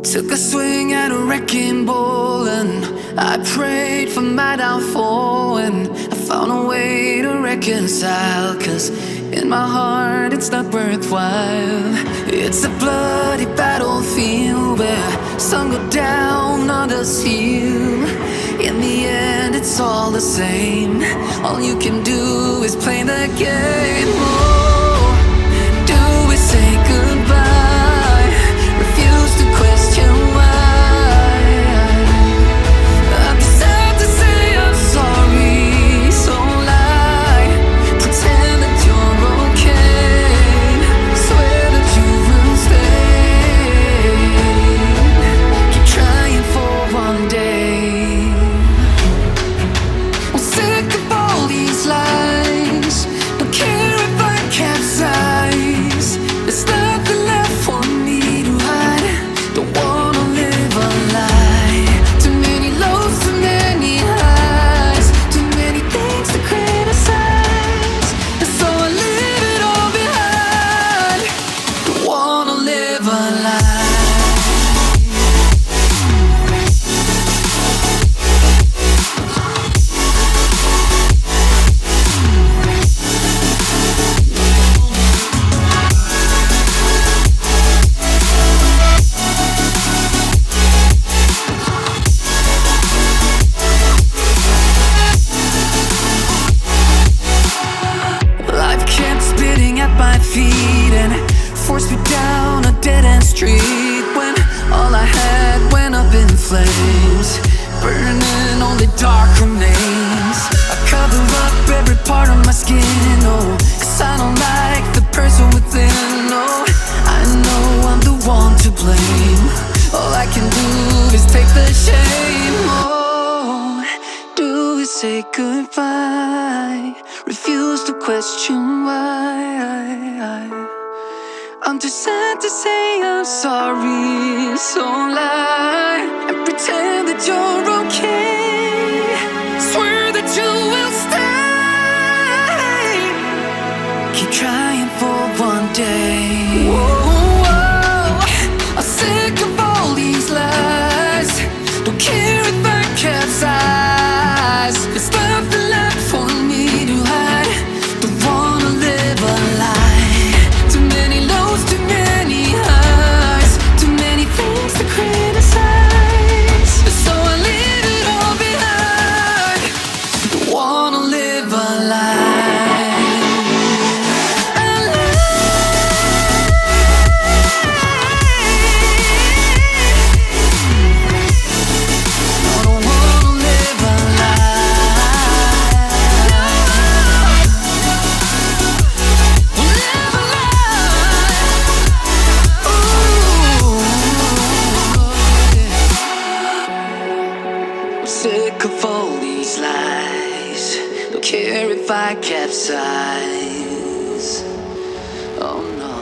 Took a swing at a wrecking ball and I prayed for my downfall, and I found a way to reconcile, 'cause in my heart it's not worthwhile. It's a bloody battlefield where some go down, others heal. In the end it's all the same. All you can do is play the game. Oh, do we say goodbye? Refuse to question why. I'm sad to say I'm sorry, so lie. Pretend that you're okay. Swear that you will stay. Keep trying for one day. I'm sick of all these lies. Don't care if I capsize. There's nothing left for me to hide. Don't wanna live a lie. Too many lows, too many highs. Too many things to criticize. And so I leave it all behind. Don't wanna live a lie. Life kept spitting at my feet and forced me down a dead-end street, when all I had went up in flames, burning only dark remains. I cover up every part of my skin, oh, 'cause I don't like the person within. Oh, I know I'm the one to blame. All I can do is take the shame. Oh, do we say goodbye? Refuse to question why. I'm too sad to say I'm sorry, so lie and pretend that you're okay. Swear that you will stay. Keep trying for one day. Whoa, I'm sick of all these lies. Don't care if I capsize. There's nothing left for me to hide. Don't wanna live a lie. Too many lows, too many highs. Too many things to criticize. So I leave it all behind. Don't wanna live a lie. A lie. No, don't wanna live a lie. Live a lie. Ooh, I'm sick of all these lies. Don't care if I capsize. Oh no.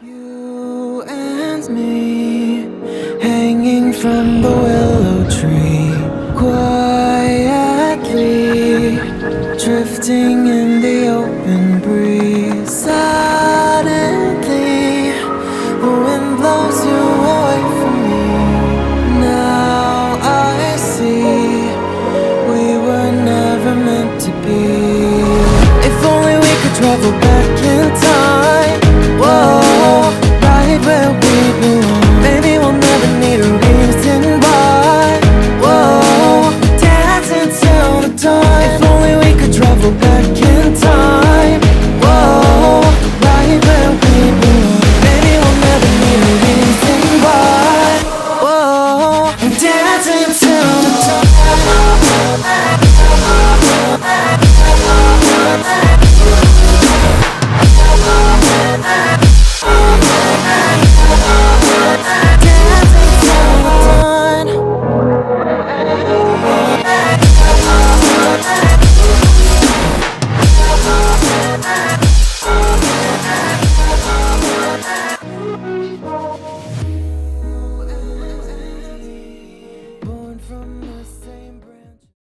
You and me, hanging from the willow tree, quietly drifting in